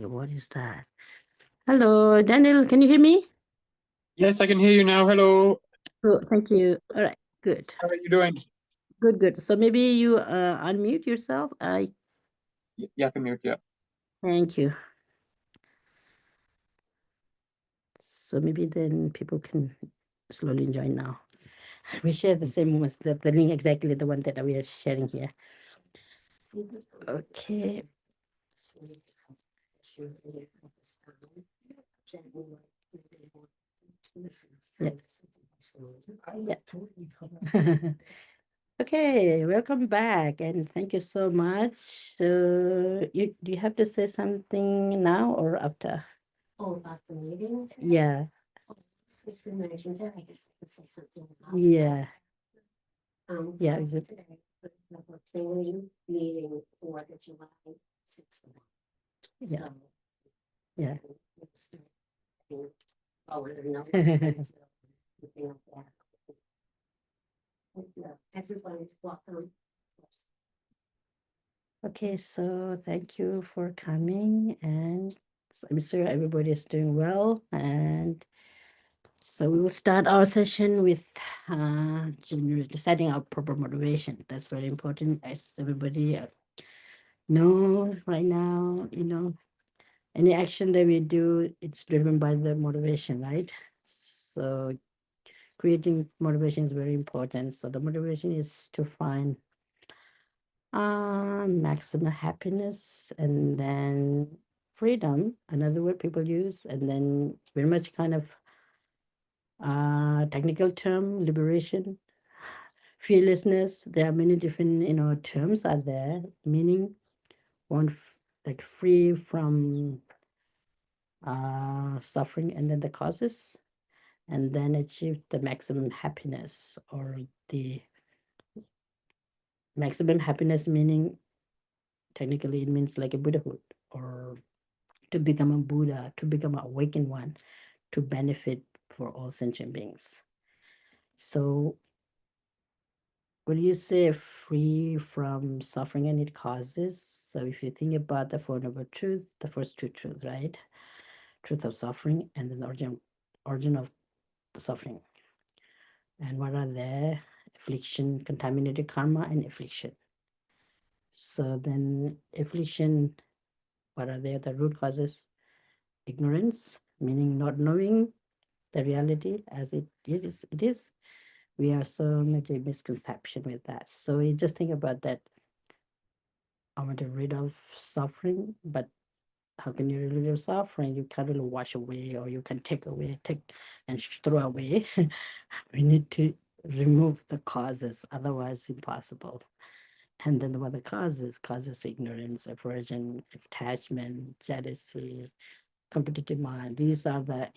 What is that? Hello, Daniel, can you hear me? Yes, I can hear you now. Hello. Good, thank you. All right, good. How are you doing? Good, good. So maybe you unmute yourself. Yeah, I can mute. Yeah. Thank you. So maybe then people can slowly join now. We share the same moments, the link exactly the one that we are sharing here. Okay. Yeah. Yeah. Okay, welcome back and thank you so much. So do you have to say something now or after? Oh, about the meeting today? Yeah, Since we mentioned it, I guess I can say something about that. yeah, yeah. Class today, the planning meeting for the July 6th event. Yeah. So, Yeah. we'll start getting forward and everything like that. Everyone's welcome. Okay, so thank you for coming, and I'm sure everybody is doing well. And so we will start our session with deciding our proper motivation. That's very important, as everybody know right now. Any action that we do, it's driven by the motivation, right? So creating motivation is very important. So the motivation is to find maximum happiness, and then freedom, another word people use, and then very much kind of technical term, liberation, fearlessness. There are many different terms are there, meaning one like free from suffering and then the causes, and then achieve the maximum happiness, or the maximum happiness meaning technically it means like a Buddhahood, or to become a Buddha, to become an awakened one, to benefit for all sentient beings. So when you say free from suffering and its causes, so if you think about the Four Noble Truths, the first two truths, right? Truth of suffering and then the origin of the suffering. And what are they? Affliction, contaminated karma, and affliction. So then affliction, what are they? The root causes? Ignorance, meaning not knowing the reality as it is. We are so much a misconception with that. So you just think about that. I want to rid of suffering, but how can you rid of suffering? You can't really wash away, or you can take and throw away. We need to remove the causes, otherwise impossible. And then what the causes ignorance, aversion, attachment, jealousy, competitive mind. These are the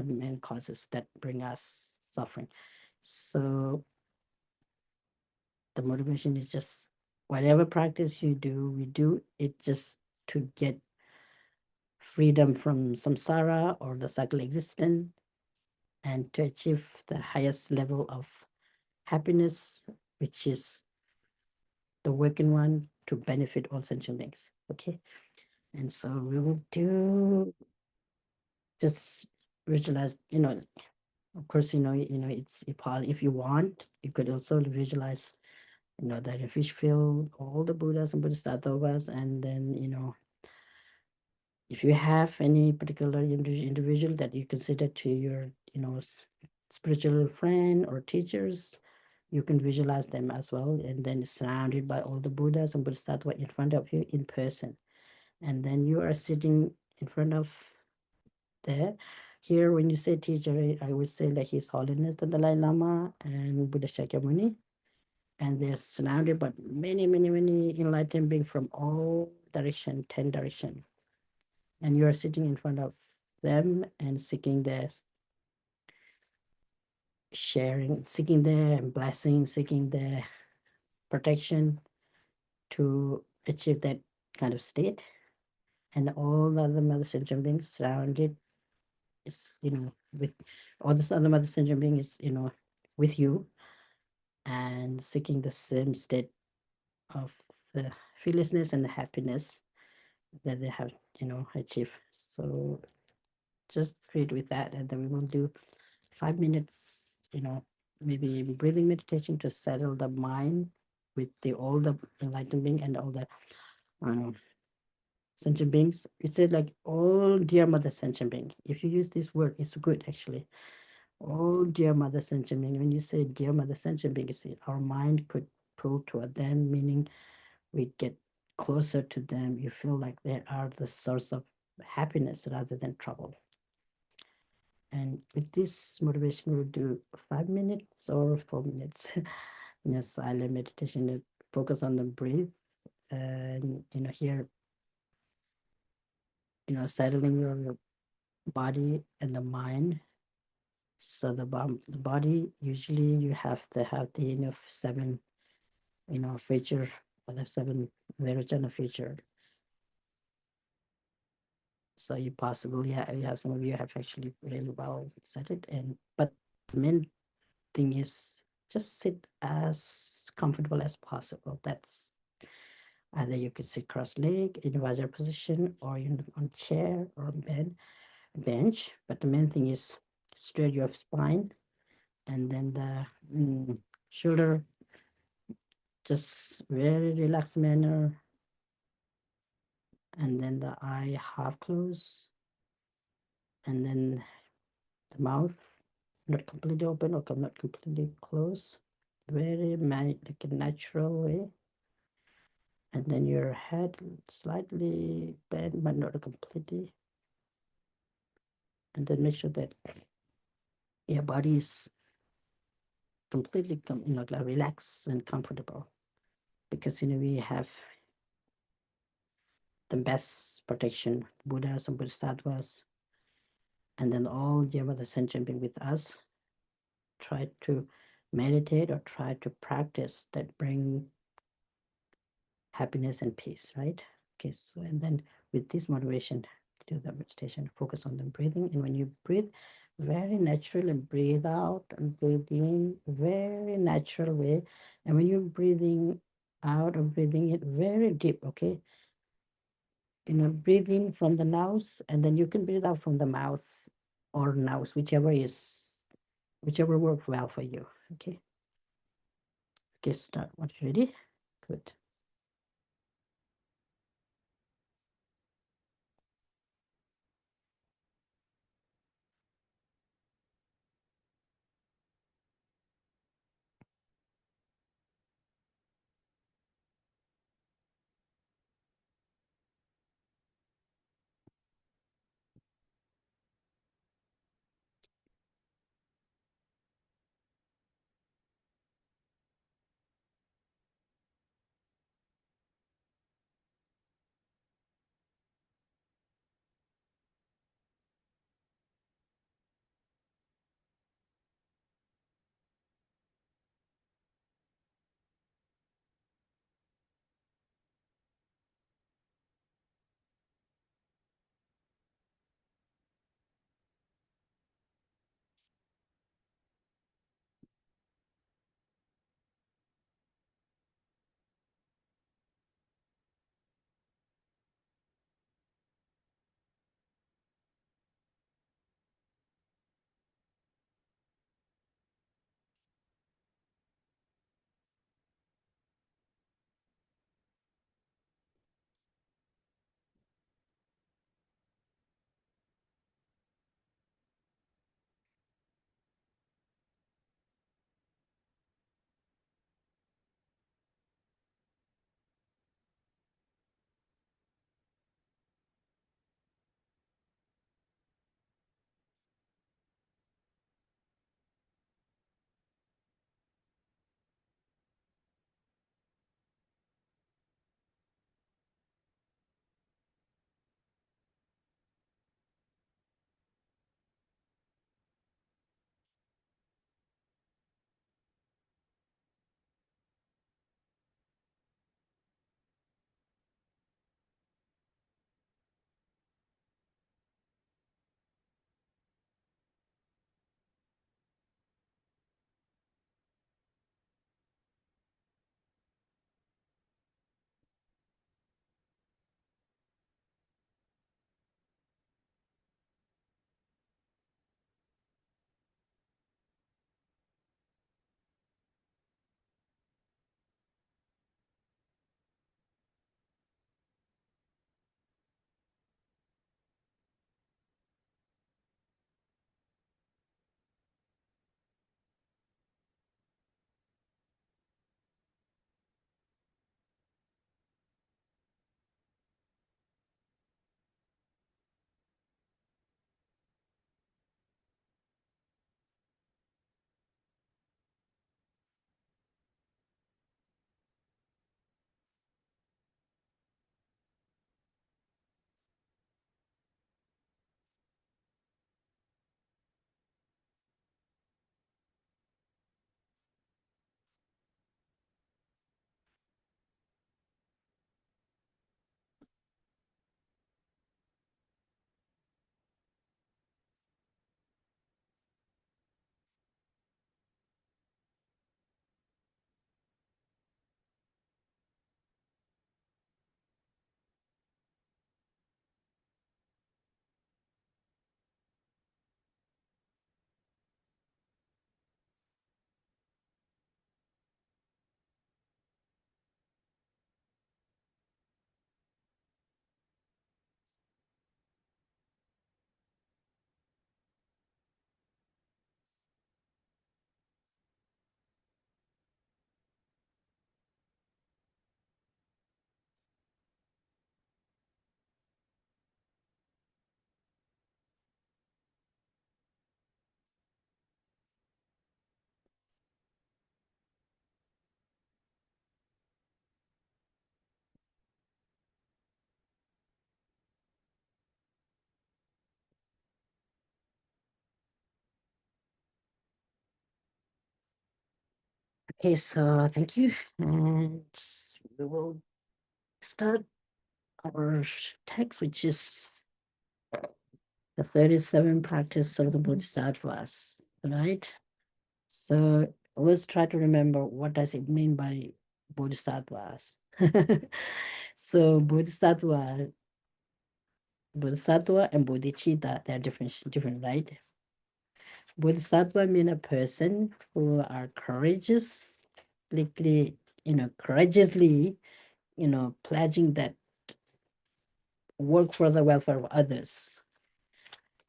main causes that bring us suffering. So the motivation is just whatever practice you do, we do it just to get freedom from samsara or the cycle existence, and to achieve the highest level of happiness, which is the working one, to benefit all sentient beings. Okay. And so we will do just visualize, of course, it's if you want, you could also visualize, the refuge field, all the Buddhas and Bodhisattvas, and then, if you have any particular individual that you consider to your, spiritual friend or teachers, you can visualize them as well, and then surrounded by all the Buddhas and Bodhisattvas in front of you in person. And then you are sitting in front of there. Here, when you say teacher, I would say like His Holiness the Dalai Lama and Buddha Shakyamuni. And they're surrounded by many, many, many enlightened beings from all direction, 10 direction. And you are sitting in front of them and seeking their sharing, seeking their blessing, seeking their protection to achieve that kind of state. And all the other mother sentient beings surrounded is, with all this other mother sentient being is, with you, and seeking the same state of the fearlessness and the happiness that they have, achieved. So just create with that, and then we will do 5 minutes, maybe breathing meditation to settle the mind with all the enlightened being and all the uh, sentient beings. It said like, all dear mother sentient being. If you use this word, it's good actually. All dear mother sentient being. When you say dear mother sentient being, you see our mind could pull toward them, meaning we get closer to them. You feel like they are the source of happiness rather than trouble. And with this motivation, we'll do 5 minutes or 4 minutes in a silent meditation that focus on the breath. And here, settling your body and the mind. So the body, usually you have to have the 7 feature, or the 7 Virajana feature. So you possibly have some of you have actually really well said it, but the main thing is just sit as comfortable as possible. That's either you could sit cross-legged in Vajra position, or on chair or bench. But the main thing is straight your spine, and then the shoulder, just very relaxed manner, and then the eye half closed, and then the mouth not completely open or not completely closed, very like a natural way. And then your head slightly bent but not completely. And then make sure that your body is completely like relaxed and comfortable, because we have the best protection, Buddhas and Bodhisattvas, and then all the other sentient beings with us. Try to meditate or try to practice that bring happiness and peace, right? Okay, so and then with this motivation, do the meditation, focus on the breathing. And when you breathe, very naturally breathe out and breathe in, very natural way. And when you're breathing out or breathing in, very deep, okay? Breathe in from the nose, and then you can breathe out from the mouth or nose, whichever works well for you, okay? Okay, start. What, you ready? Good. Okay, so thank you. And we will start our text, which is the 37 practice of the Bodhisattvas, right? So let's try to remember what does it mean by Bodhisattvas. So Bodhisattva and Bodhicitta, they're different, right? Bodhisattva mean a person who are courageous, courageously, pledging that work for the welfare of others,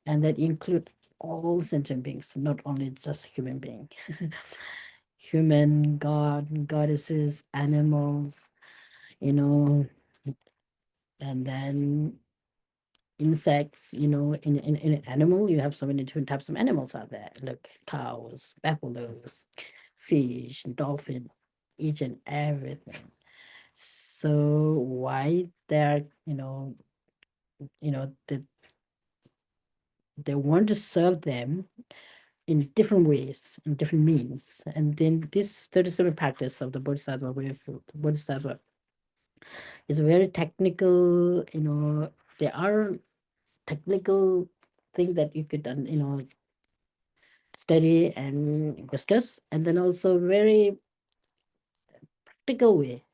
and that include all sentient beings, not only just human being. Human, God, goddesses, animals, and then insects, in an animal, you have so many different types of animals out there, like cows, buffaloes, fish, dolphin, each and everything. So why they're, they want to serve them in different ways, in different means. And then this 37 practice of the Bodhisattva way of Bodhisattva is very technical, there are technical things that you could, study and discuss, and then also very practical way,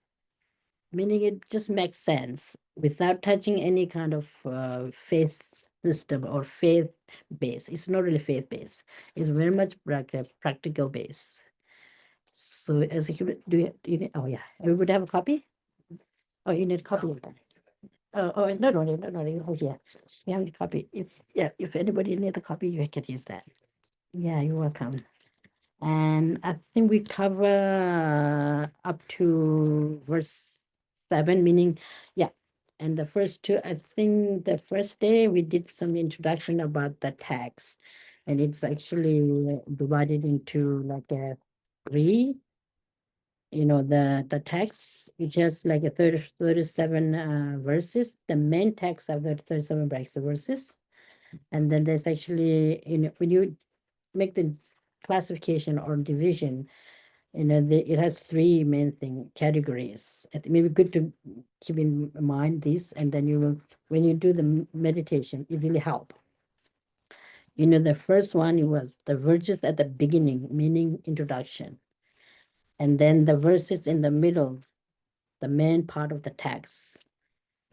meaning it just makes sense without touching any kind of faith system or faith base. It's not really faith base. It's very much practical base. So as a human, do you need, oh yeah, everybody have a copy? Oh, you need a copy of that. Oh, not only, oh yeah, you have a copy. If anybody need a copy, you can use that. Yeah, you're welcome. And I think we cover up to verse 7, meaning, yeah. And the first two, I think the first day we did some introduction about the text, and it's actually divided into like a three, the text, which has like a 37 verses, the main text of the 37 verses. And then there's actually, when you make the classification or division, it has three main categories. It may be good to keep in mind this, and then you will, when you do the meditation, it really help. The first one was the verses at the beginning, meaning introduction. And then the verses in the middle, the main part of the text.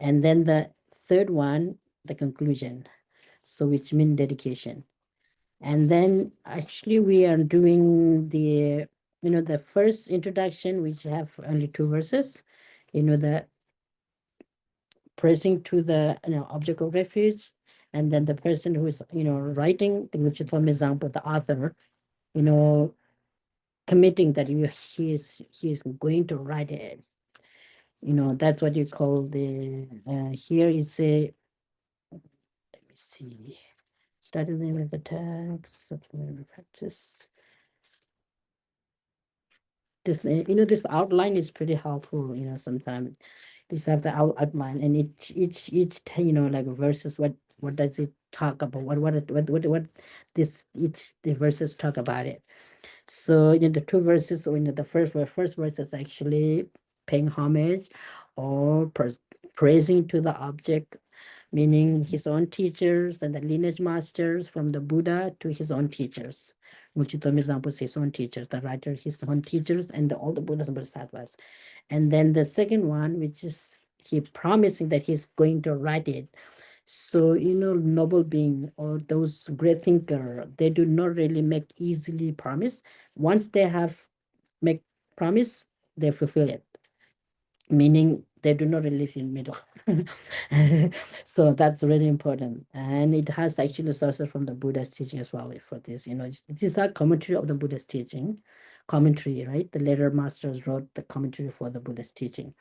And then the third one, the conclusion, so which means dedication. And then actually we are doing the first introduction, which have only two verses, the pressing to the object of refuge, and then the person who is writing, which is for example the author, committing that he is going to write it. That's what you call the here it's a, let me see, starting with the text, practice. This this outline is pretty helpful. Sometimes these have the outline, and each like verses, what does it talk about, what this each the verses talk about it. So the two verses, or the first verse is actually paying homage or praising to the object, meaning his own teachers and the lineage masters, from the Buddha to his own teachers. Muchito examples, his own teachers, the writer, his own teachers, and all the Buddhas and Bodhisattvas. And then the second one, which is he promising that he's going to write it. So, noble being or those great thinker, they do not really make easily promise. Once they have make promise, they fulfill it, meaning they do not really live in middle. So that's really important. And it has actually sources from the Buddha's teaching as well for this. These are commentary of the Buddha's teaching, commentary, right? The later masters wrote the commentary for the Buddha's teaching.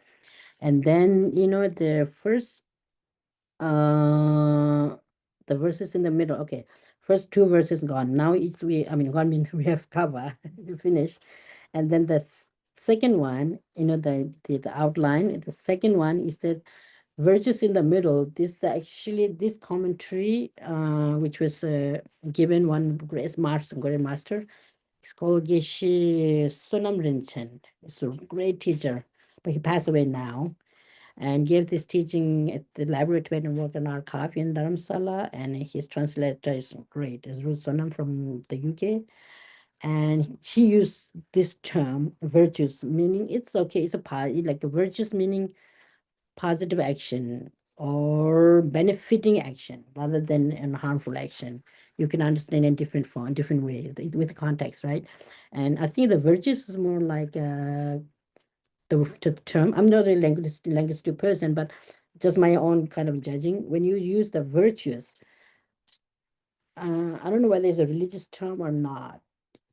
And then, the first the verses in the middle. Okay, first two verses gone. Now gone means we have cover, we finish. And then the second one, the outline. The second one is that verses in the middle. This commentary, which was given one great master, He's called Geshe Rinchen. He's a great teacher, but he passed away now. And gave this teaching at the Library and worked on archive in Dharamsala, and his translator is great. It's Ruth Sonam from the UK. And she used this term, virtues, meaning it's okay, it's a like a virtues meaning positive action or benefiting action rather than an harmful action. You can understand in different form, different ways with context, right? And I think the virtues is more like the term. I'm not a linguistic person, but just my own kind of judging. When you use the virtuous, I don't know whether it's a religious term or not.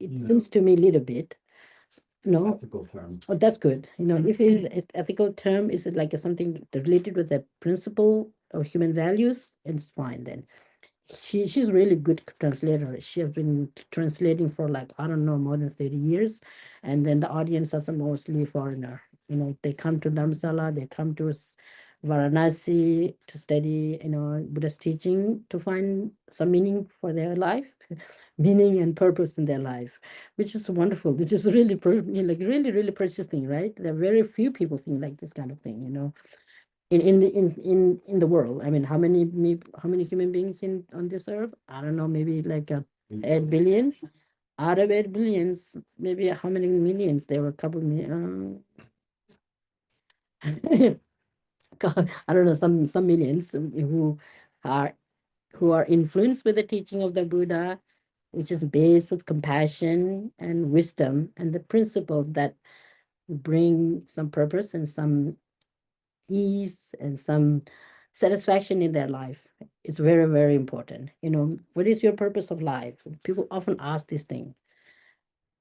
It seems to me a little bit. No, Ethical term. oh, that's good. If it is an ethical term, is it like something related with the principle of human values? It's fine then. She's really good translator. She has been translating for like, I don't know, more than 30 years. And then the audience are mostly foreigner. They come to Dharamsala, they come to Varanasi to study, Buddha's teaching to find some meaning for their life, meaning and purpose in their life, which is wonderful, which is really, like really, really precious thing, right? There are very few people think like this kind of thing. In the world. I mean, how many human beings on this earth? I don't know, maybe like 8 billions. Out of 8 billions, maybe how many millions? There were a couple million. I don't know, some millions are who are influenced with the teaching of the Buddha, which is based on compassion and wisdom and the principles that bring some purpose and some ease and some satisfaction in their life. It's very, very important. What is your purpose of life? People often ask this thing.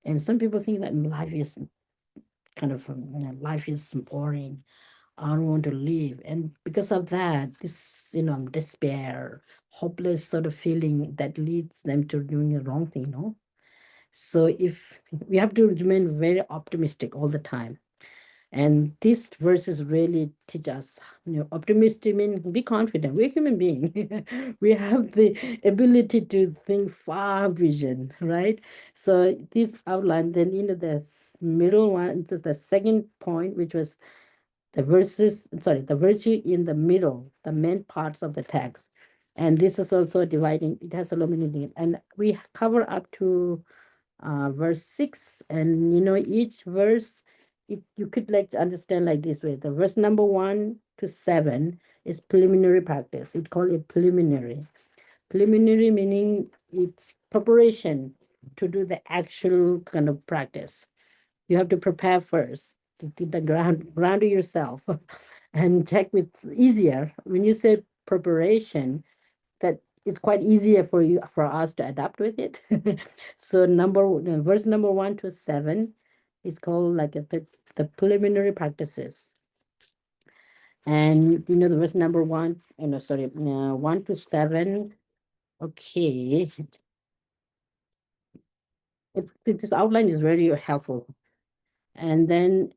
And some people think that life is life is boring. I don't want to live. And because of that, this, despair, hopeless sort of feeling that leads them to doing the wrong thing. So if we have to remain very optimistic all the time. And these verses really teach us, optimistic means be confident. We're human beings. We have the ability to think far vision, right? So this outline, then the middle one, the second point, which was the virtue in the middle, the main parts of the text. And this is also dividing, it has a lot of meaning. And we cover up to verse 6, and each verse you could like to understand like this way. The verse number 1 to 7 is preliminary practice. We call it preliminary meaning it's preparation to do the actual kind of practice. You have to prepare first to get the ground yourself and check with easier when you say preparation, that it's quite easier for us to adapt with it. So verse number 1 to 7 is called like the preliminary practices. And the verse number 1, 1 to 7. Okay, this outline is very helpful. And then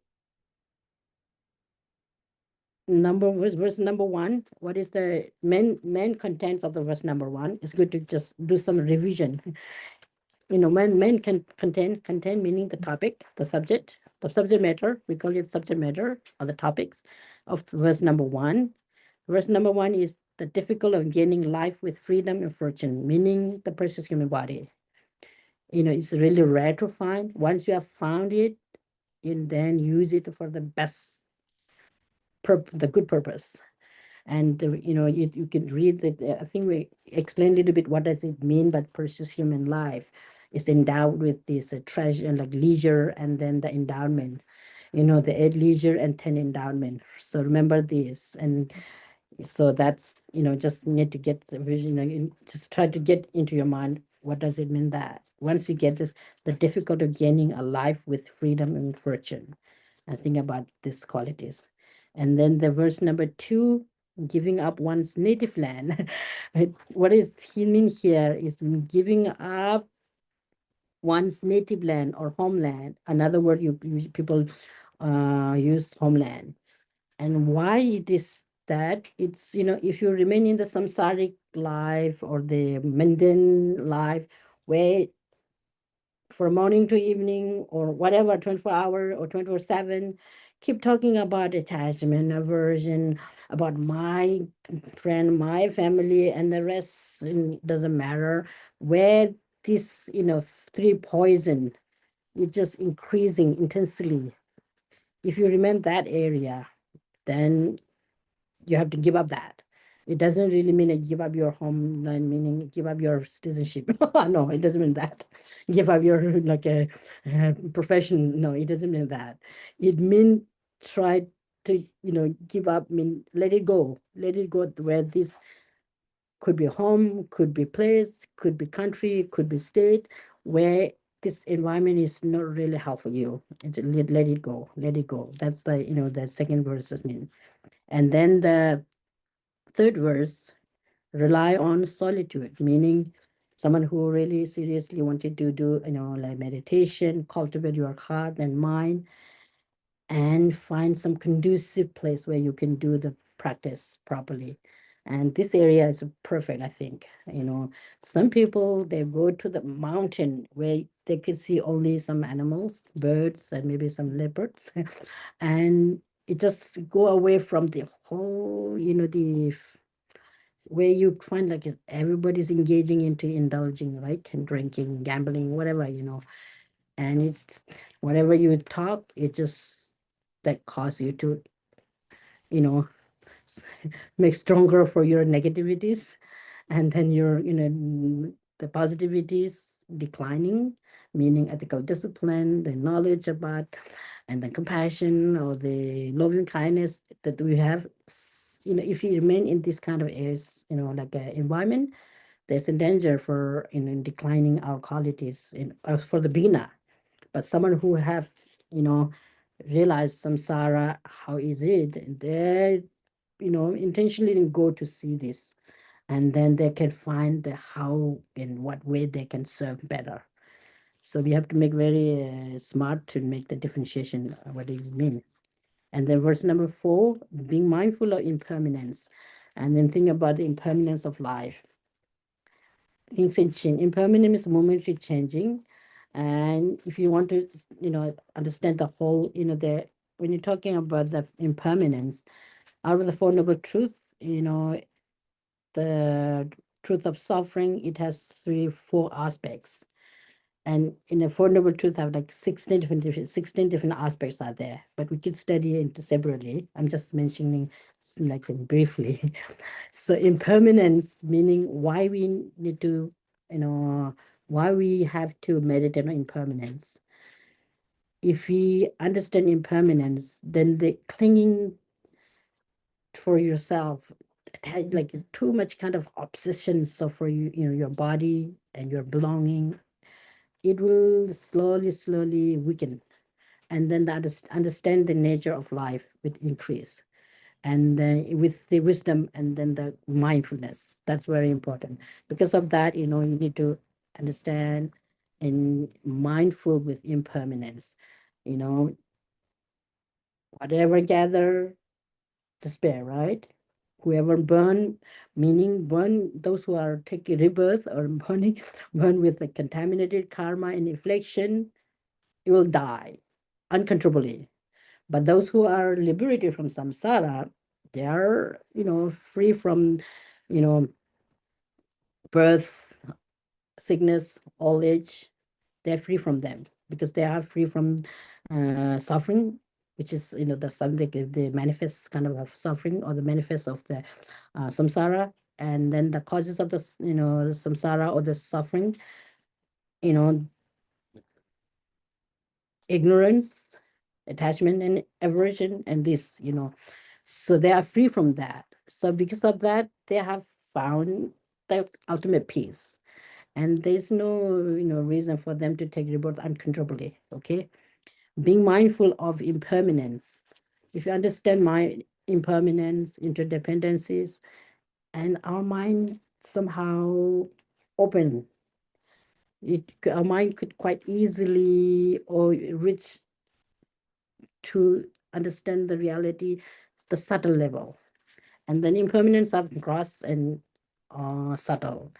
verse number 1, what is the main contents of the verse number 1? It's good to just do some revision. Main content meaning the topic, the subject matter. We call it subject matter or the topics of verse number 1. Verse number 1 is the difficult of gaining life with freedom and fortune, meaning the precious human body. It's really rare to find. Once you have found it, you then use it for the best the good purpose. And you can read that. I think we explain a little bit what does it mean by precious human life. It's endowed with this treasure, like leisure, and then the endowment, the 8 leisure and 10 endowment. So remember this. And so that's, just need to get the vision, you just try to get into your mind, what does it mean that once you get this, the difficulty of gaining a life with freedom and fortune, and think about these qualities. And then the verse number 2, giving up one's native land. What is he mean here is giving up one's native land or homeland. Another word people use homeland. And why it is that? It's, if you remain in the samsaric life or the mundane life, where for morning to evening or whatever, 24-hour or 24/7, keep talking about attachment, aversion, about my friend, my family, and the rest doesn't matter. Where this, three poison is just increasing intensely. If you remain that area, then you have to give up that. It doesn't really mean that give up your homeland, meaning give up your citizenship. No, it doesn't mean that. Give up your like a profession. No, it doesn't mean that. It means try to give up. Mean let it go. Let it go where this could be home, could be place, could be country, could be state, where this environment is not really helpful you. It's, let it go. Let it go. That's the second verse mean. And then the third verse, rely on solitude, meaning someone who really seriously wanted to do, like meditation, cultivate your heart and mind, and find some conducive place where you can do the practice properly. And this area is perfect, I think. Some people, they go to the mountain where they could see only some animals, birds, and maybe some leopards, and it just go away from the whole, where you find like everybody's engaging into indulging, right? And drinking, gambling, whatever, and it's whatever you talk, it just that cause you to, you know, make stronger for your negativities, and then your, the positivities declining, meaning ethical discipline, the knowledge about, and the compassion or the loving kindness that we have. If you remain in this kind of areas, like environment, there's a danger for declining our qualities for the beginner. But someone who have realized samsara, how is it, they intentionally go to see this, and then they can find the how, in what way they can serve better. So we have to make very smart to make the differentiation what it mean. And then verse number 4, being mindful of impermanence, and then think about the impermanence of life. Things can change. Impermanence is momentary changing. And if you want to, understand the whole, when you're talking about the impermanence, out of the Four Noble Truths, the truth of suffering, it has four aspects. And in the Four Noble Truths have like 16 different aspects are there, but we could study it separately. I'm just mentioning like briefly. So impermanence, meaning why we need to, why we have to meditate on impermanence. If we understand impermanence, then the clinging for yourself, like too much kind of obsession, so for you, your body and your belonging, it will slowly weaken, and then understand the nature of life will increase, and then with the wisdom and then the mindfulness, that's very important. Because of that, you need to understand and mindful with impermanence. Whatever gather, despair, right? Whoever burn, meaning burn those who are taking rebirth or burning, burn with the contaminated karma and affliction, it will die uncontrollably. But those who are liberated from samsara, they are, free from, you know, birth, sickness, old age. They're free from them because they are free from suffering, which is, the something, the manifest kind of suffering, or the manifest of the samsara. And then the causes of the, samsara or the suffering, you know, ignorance, attachment and aversion, and this, so they are free from that. So because of that, they have found the ultimate peace, and there's no, reason for them to take rebirth uncontrollably. Okay, being mindful of impermanence. If you understand my impermanence, interdependencies, and our mind somehow open, our mind could quite easily or reach to understand the reality, the subtle level. And then impermanence of gross and subtle.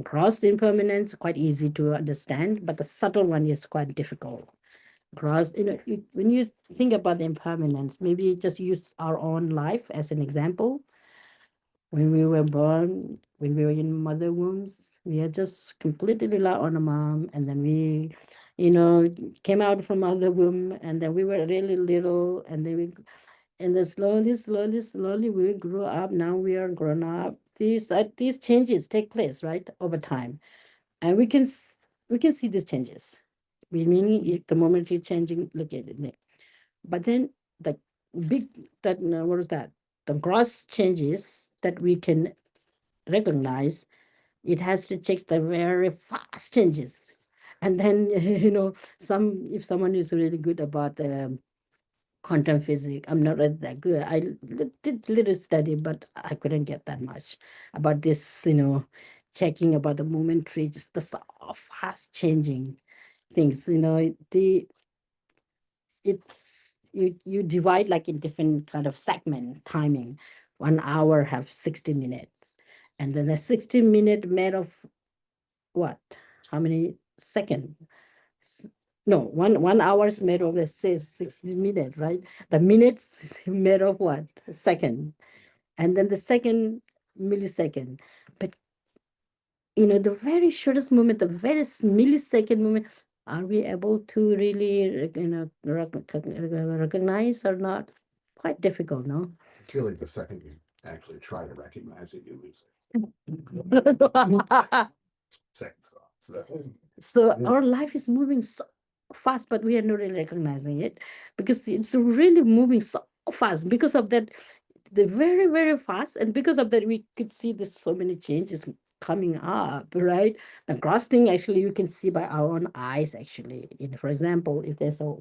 Gross impermanence quite easy to understand, but the subtle one is quite difficult. Gross, when you think about the impermanence, maybe just use our own life as an example. When we were born, when we were in mother wombs, we are just completely rely on a mom, and then we, came out from mother womb, and then we were really little, and then slowly we grew up. Now we are grown up. These changes take place, right, over time, and we can see these changes. We meaning the moment you're changing, look at it. But then the big what is that? The gross changes that we can recognize, it has to check the very fast changes. And then if someone is really good about quantum physics, I'm not really that good. I did little study, but I couldn't get that much about this, checking about the momentary, just the fast changing things. You divide like in different kind of segment timing. 1 hour have 60 minutes, and then the 60-minute made of what? How many second? No, one hour is made of, let's say, 60 minutes, right? The minutes is made of what? Second. And then the second millisecond. But the very shortest moment, the very millisecond moment, are we able to really recognize or not? Quite difficult, no? I feel like the second you actually try to recognize it, you lose seconds off. So our life is moving so fast, but we are not really recognizing it because it's really moving so fast. Because of that, the very, very fast, and because of that, we could see there's so many changes coming up, right? The gross thing, actually, you can see by our own eyes, actually. For example, if there's a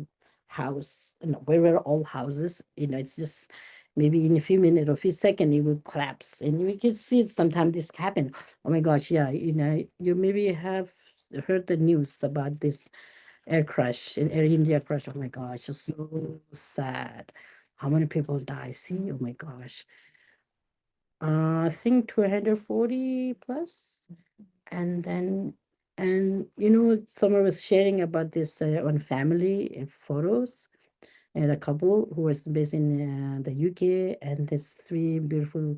house, where we're all houses, it's just maybe in a few minutes or a few seconds, it will collapse. And we can see sometimes this happen. Oh my gosh, yeah, you maybe have heard the news about this air crash, in Air India crash. Oh my gosh, it's so sad. How many people die? See, oh my gosh. I think 240 plus. And then, someone was sharing about this on family photos, and a couple who was based in the UK, and there's three beautiful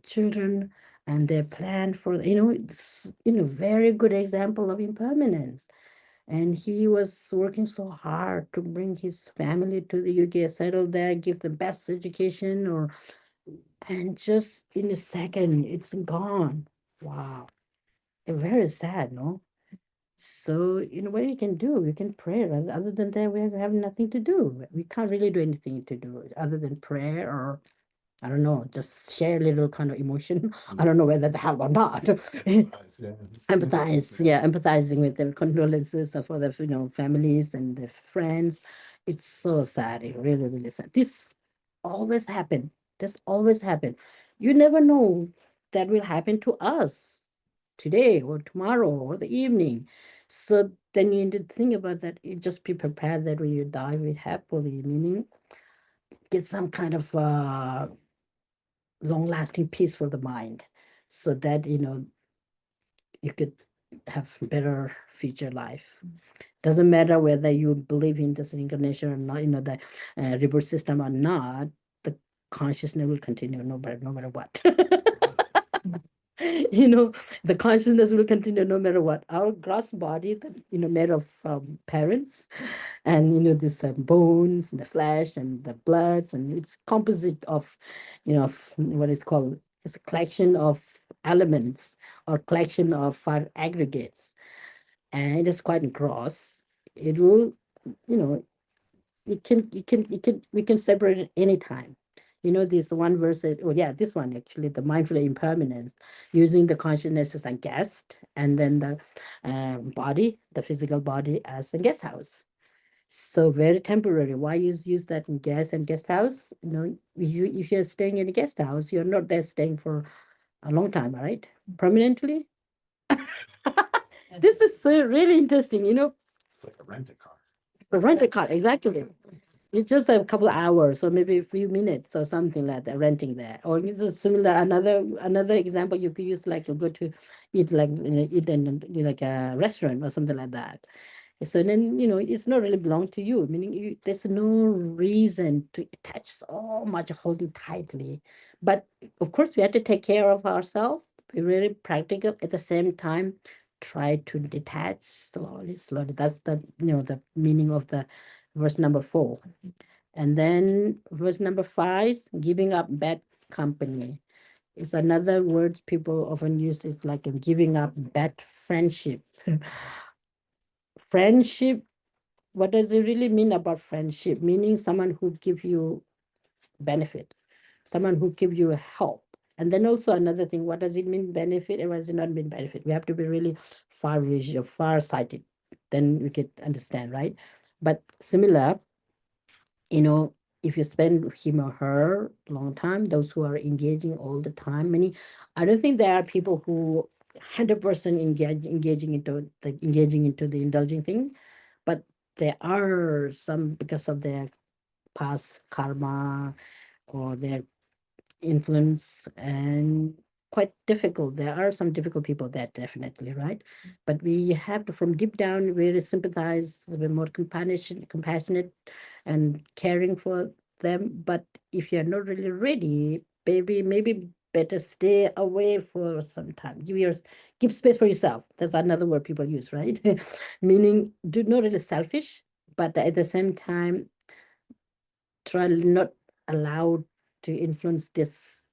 children, and they planned for, very good example of impermanence. And he was working so hard to bring his family to the UK, settle there, give the best education, and just in a second, it's gone. Wow. Very sad, no? So, what you can do, you can pray. Other than that, we have nothing to do. We can't really do anything to do other than prayer, or I don't know, just share a little kind of emotion. I don't know whether to have or not. Empathize, yeah, empathizing with them, condolences for the families and the friends. It's so sad. It really, really sad. This always happen. This always happen. You never know that will happen to us today or tomorrow or the evening. So then you need to think about that. You just be prepared that when you die with happily, meaning get some kind of long-lasting peace for the mind, so that you could have better future life. Doesn't matter whether you believe in this incarnation or not, the rebirth system or not, the consciousness will continue no matter what. The consciousness will continue no matter what. Our gross body, made of parents, and this bones, and the flesh, and the bloods, and it's composite of, what is called, it's a collection of elements, or collection of five aggregates, and it is quite gross. It will, you know, we can separate it anytime. This one verse, this one actually, the mindful impermanence, using the consciousness as a guest, and then the body, the physical body, as a guest house. So very temporary. Why use that in guest and guest house? If you're staying in a guest house, you're not there staying for a long time, right? Permanently. This is really interesting. It's like a rent a car. A rental car, exactly. It's just a couple of hours or maybe a few minutes or something like that, renting there. Or it's a similar another example you could use, like you go to eat eat in like a restaurant or something like that. So then, it's not really belong to you, meaning there's no reason to attach so much, holding tightly. But of course, we have to take care of ourselves, be really practical at the same time. Try to detach slowly, slowly. That's the meaning of the verse number 4. And then verse number 5, giving up bad company. Is another word people often use. It's like giving up bad friendship. Friendship, what does it really mean about friendship? Meaning someone who give you benefit, someone who gives you help. And then also another thing, what does it mean benefit and what does it not mean benefit? We have to be really far vision, far sighted, then we could understand, right? But similar, if you spend him or her long time, those who are engaging all the time, many, I don't think there are people who 100% engaging into the indulging thing, but there are some because of their past karma or their influence, and quite difficult. There are some difficult people there, definitely, right? But we have to, from deep down, really sympathize, be more compassionate and caring for them. But if you're not really ready, maybe better stay away for some time. Give space for yourself. That's another word people use, right? Meaning, do not really selfish, but at the same time, try not allow to influence this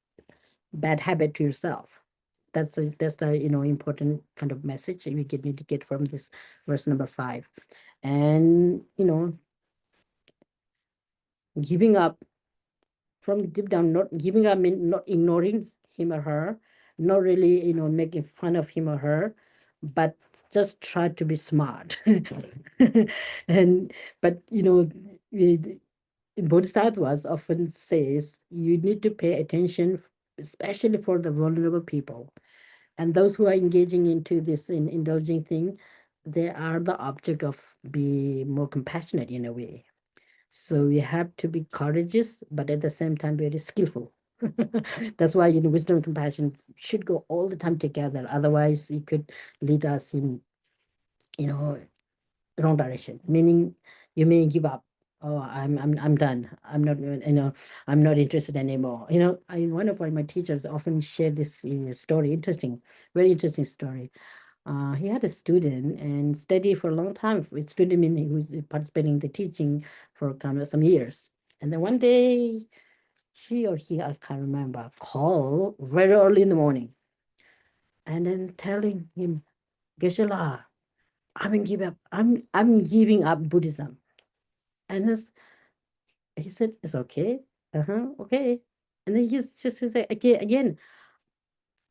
bad habit to yourself. That's the important kind of message we need to get from this verse number 5. And giving up from deep down, not giving up mean not ignoring him or her, not really making fun of him or her, but just try to be smart. And but Bodhisattvas often says you need to pay attention, especially for the vulnerable people. And those who are engaging into this indulging thing, they are the object of be more compassionate in a way. So you have to be courageous, but at the same time very skillful. That's why wisdom and compassion should go all the time together. Otherwise, it could lead us in you know wrong direction. Meaning, you may give up. Oh, I'm done. I'm not interested anymore. One of my teachers often shared this story. Interesting, very interesting story. He had a student and studied for a long time with student, meaning who was participating in the teaching for kind of some years. And then one day, she or he, I can't remember, called very early in the morning, and then telling him, Geshe-la, I'm giving up Buddhism. And he said, it's okay. Okay. And then he said, again,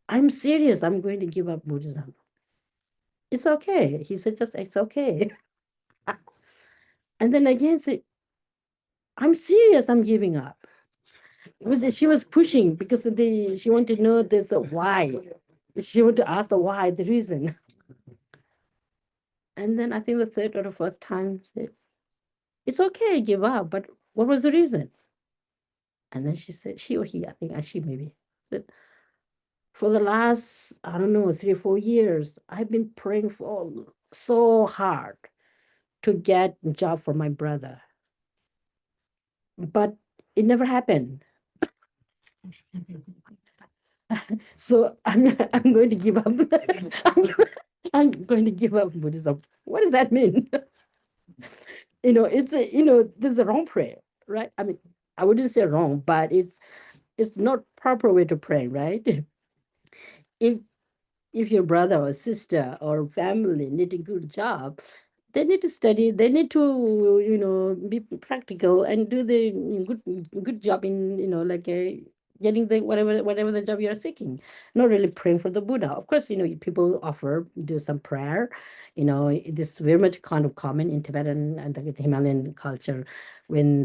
I'm serious. I'm going to give up Buddhism. It's okay. He said, just, it's okay. And then again, said, I'm serious. I'm giving up. She was pushing because she wanted to know this why. She wanted to ask the why, the reason. And then I think the third or the fourth time said, it's okay, give up. But what was the reason? And then she said, she or he, I think she maybe said, for the last, I don't know, 3 or 4 years, I've been praying for so hard to get a job for my brother. But it never happened. So I'm going to give up. I'm going to give up Buddhism. What does that mean? This is a wrong prayer, right? I mean, I wouldn't say wrong, but it's not proper way to pray, right? If if your brother or sister or family need a good job, they need to study, they need to be practical and do the good job in like getting the whatever the job you're seeking, not really praying for the Buddha. Of course, people offer do some prayer. It is very much kind of common in Tibetan and the Himalayan culture. When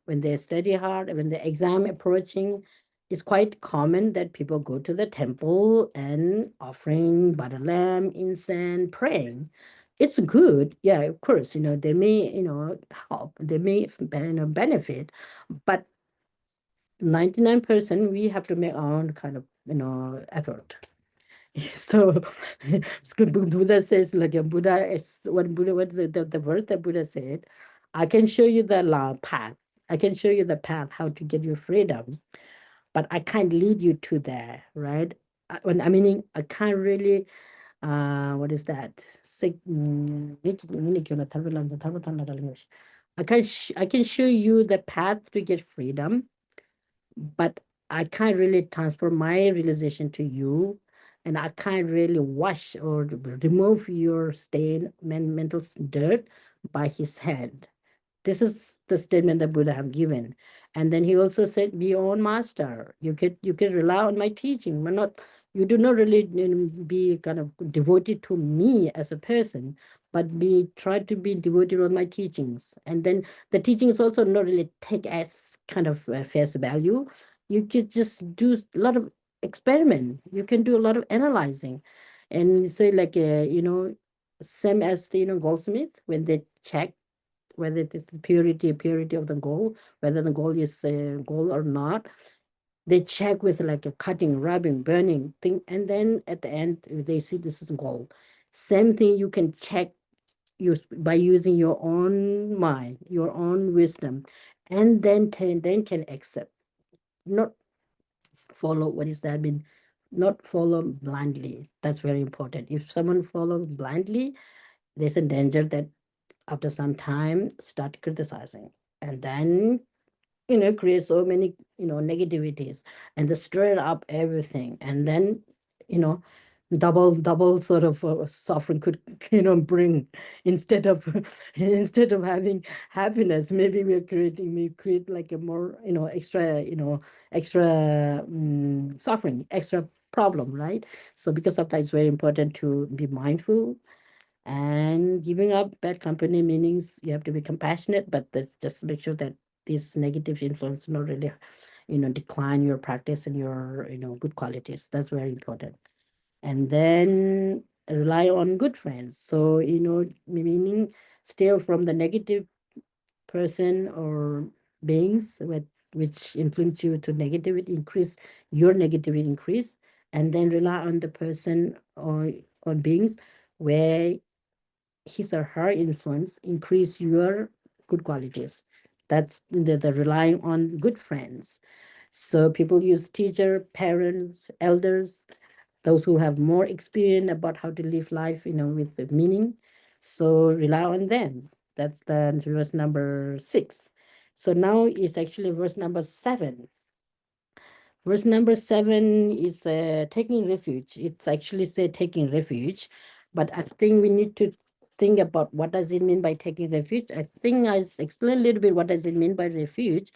they study hard, when the exam approaching, it's quite common that people go to the temple and offering butter lamb, incense, praying. it's good. Yeah, of course, they may, help, they may, benefit, but 99% we have to make our own kind of, effort. So, Buddha says, like a Buddha is what the verse that Buddha said, I can show you the path. I can show you the path how to get your freedom, but I can't lead you to there, right? When I meaning I can't really what is that? I can show you the path to get freedom, but I can't really transfer my realization to you, and I can't really wash or remove your stain, mental dirt by his hand. This is the statement that Buddha have given. And then he also said, be your own master. You can rely on my teaching, but not you do not really be kind of devoted to me as a person, but try to be devoted on my teachings. And then the teachings also not really take as kind of face value. You could just do a lot of experiment. You can do a lot of analyzing, and say like same as the goldsmith when they check whether it is the purity of the gold, whether the gold is gold or not. They check with like a cutting, rubbing, burning thing, and then at the end they see this is gold. Same thing you can check by using your own mind, your own wisdom, and then can accept, not follow what is that mean, not follow blindly. That's very important. If someone follows blindly, there's a danger that after some time start criticizing, and then create so many negativities, and they stir up everything, and then you know double sort of suffering could bring, instead of instead of having happiness, maybe we create like a more extra suffering, extra problem, right? So because of that, it's very important to be mindful. And giving up bad company meanings you have to be compassionate, but that's just make sure that this negative influence not really, decline your practice and your, good qualities. That's very important. And then rely on good friends. So, meaning stay from the negative person or beings which influence you to negativity, increase your negativity increase, and then rely on the person or on beings where his or her influence increase your good qualities. That's the relying on good friends. So people use teacher, parents, elders, those who have more experience about how to live life, with the meaning. So rely on them. That's the verse number 6. So now it's actually verse number 7. Verse number 7 is taking refuge. It's actually say taking refuge, but I think we need to think about what does it mean by taking refuge. I think I explain a little bit what does it mean by refuge.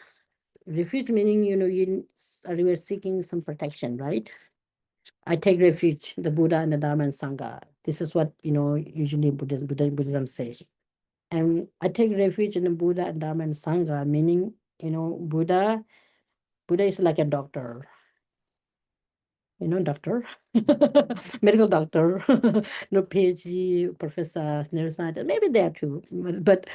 Refuge meaning, you are seeking some protection, right? I take refuge in the Buddha and the Dharma and Sangha. This is what, usually Buddhism says. And I take refuge in the Buddha and Dharma and Sangha, meaning, Buddha is like a doctor, doctor, medical doctor, no PhD, professor, neuroscientist, maybe there too, but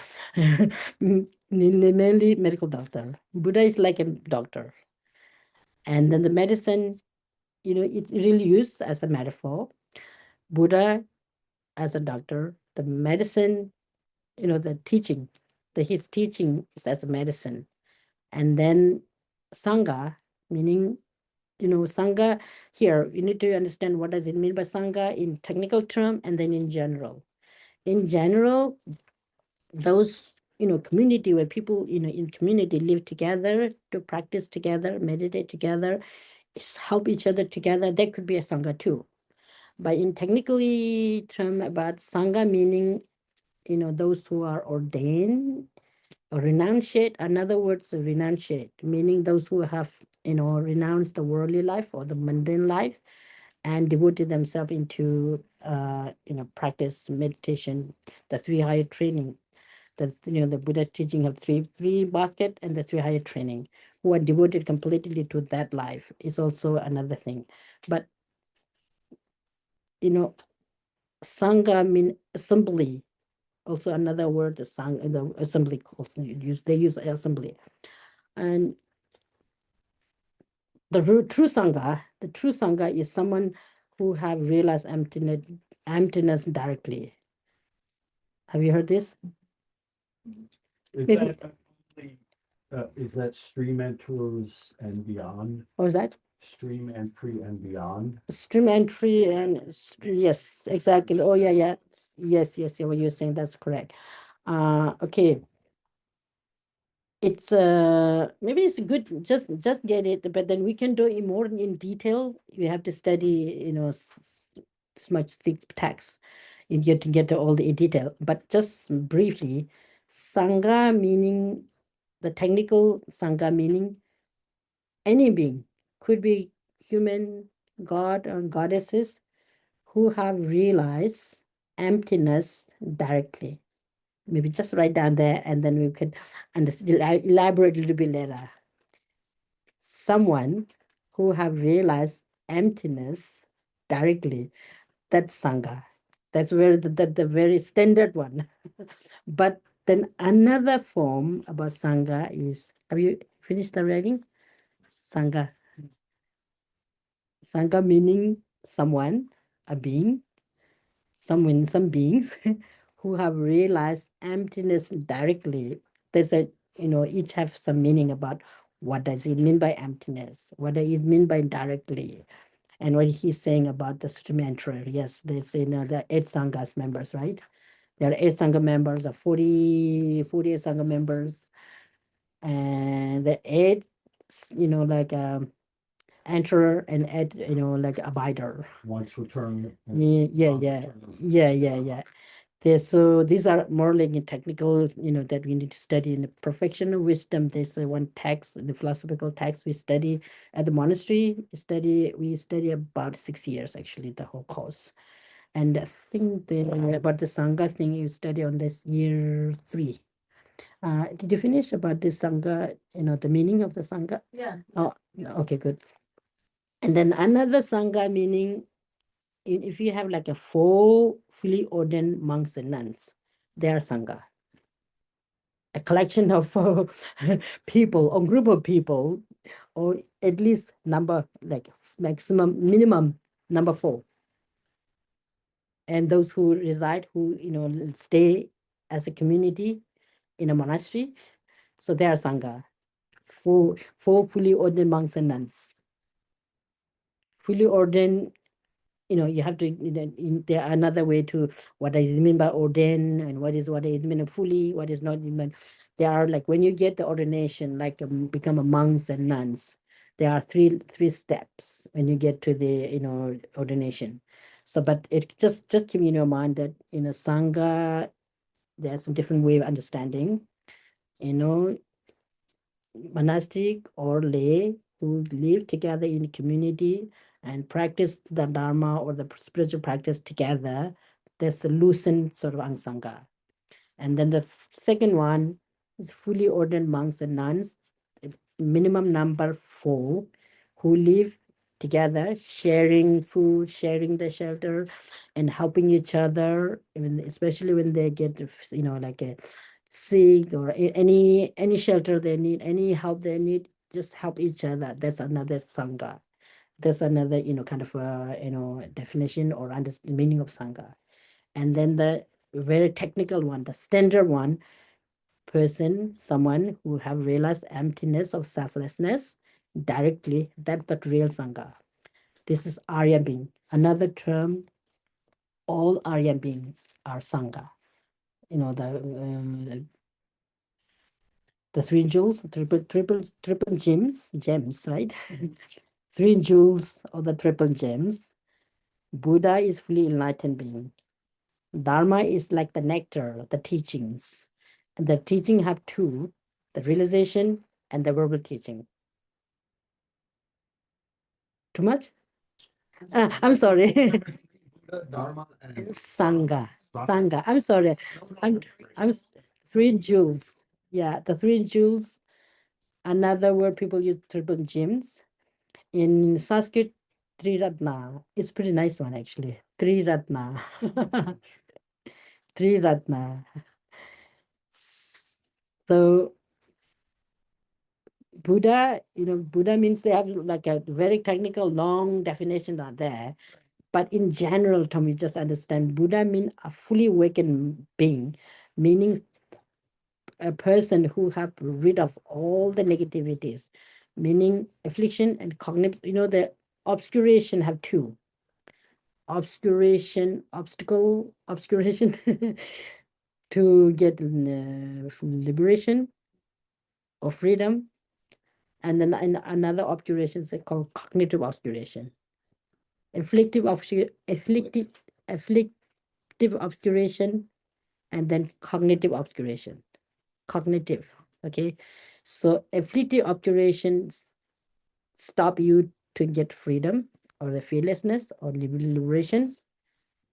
mainly medical doctor. Buddha is like a doctor. And then the medicine, it's really used as a metaphor. Buddha as a doctor, the medicine, the teaching, his teaching is as a medicine. And then Sangha, meaning Sangha, here, you need to understand what does it mean by Sangha in technical term and then in general. In general, those, community where people, in community live together, to practice together, meditate together, help each other together, that could be a Sangha too. But in technically term about Sangha, meaning, those who are ordained or renunciate, in other words, renunciate, meaning those who have, renounced the worldly life or the mundane life and devoted themselves into, practice, meditation, the three higher training. The Buddha's teaching have three basket and the three higher training, who are devoted completely to that life is also another thing. But, Sangha mean assembly. Also another word, the the assembly also they use assembly. And the true Sangha is someone who have realized emptiness directly. Have you heard this? Is Maybe. that only, is that stream enters and beyond, What was that? stream entry and beyond? Stream entry and yes, exactly. Oh yeah. Yes. What you're saying, that's correct. Okay. It's maybe it's good, just get it, but then we can do it more in detail. You have to study, this much thick text. You get to get to all the detail. But just briefly, Sangha meaning, the technical Sangha meaning, any being, could be human, god or goddesses, who have realized emptiness directly. Maybe just write down there, and then we could elaborate a little bit later. Someone who have realized emptiness directly, that's Sangha. That's where the very standard one. But then another form about Sangha is, have you finished the writing? Sangha. Sangha meaning someone, a being, some beings who have realized emptiness directly. There's each have some meaning about what does it mean by emptiness, what does it mean by directly, and what he's saying about the mantra. Yes, they say the 8 Sanghas members, right? There are 8 Sangha members, 48 Sangha members, and the 8, like enterer and 8, like abider. Once returned. Yeah. So these are more like in technical, that we need to study in the perfection of wisdom. There's one text, the philosophical text we study at the monastery. We study about 6 years actually, the whole course. And I think about the Sangha thing you study on this year 3. Did you finish about this Sangha, the meaning of the Sangha? Yeah. Oh, okay, good. And then another Sangha meaning, if you have like a 4 fully ordained monks and nuns, they are Sangha. A collection of people or group of people, or at least number, like minimum number 4. And those who reside, who stay as a community in a monastery, so they are Sangha. Four fully ordained monks and nuns. Fully ordained, you have to, there are another way to what does it mean by ordain, and what is mean fully, what is not mean. There are, like, when you get the ordination, like become a monks and nuns, there are three steps when you get to the ordination. So, but it just keep in your mind that Sangha, there's a different way of understanding, monastic or lay who live together in community and practice the Dharma or the spiritual practice together. There's a loosened sort of ansanga. And then the second one is fully ordained monks and nuns, minimum number 4, who live together, sharing food, sharing the shelter, and helping each other, especially when they get, like a sick, or any shelter they need, any help they need, just help each other. That's another Sangha. That's another, kind of definition or meaning of Sangha. And then the very technical one, the standard one, someone who have realized emptiness of selflessness directly, that's the real Sangha. This is Arya being. Another term, all Arya beings are Sangha. The 3 jewels, triple gems, right? 3 jewels of the triple gems. Buddha is fully enlightened being. Dharma is like the nectar, the teachings. And the teaching have 2, the realization and the verbal teaching. Too much? I'm sorry. Dharma and Sangha. I'm sorry. I'm 3 jewels. Yeah, the 3 jewels. Another word people use, triple gems. In Sanskrit, Triratna. It's pretty nice one actually. Three Ratna. Three Ratna. So Buddha, Buddha means they have like a very technical, long definition out there. But in general term, you just understand Buddha means a fully awakened being, meaning a person who have rid of all the negativities, meaning affliction and cognitive. The obscuration have two. Obscuration to get liberation or freedom. And then another obscuration is called cognitive obscuration. Afflictive obscuration, and then cognitive obscuration. Cognitive, okay? So afflictive obscurations stop you to get freedom or the fearlessness or liberation,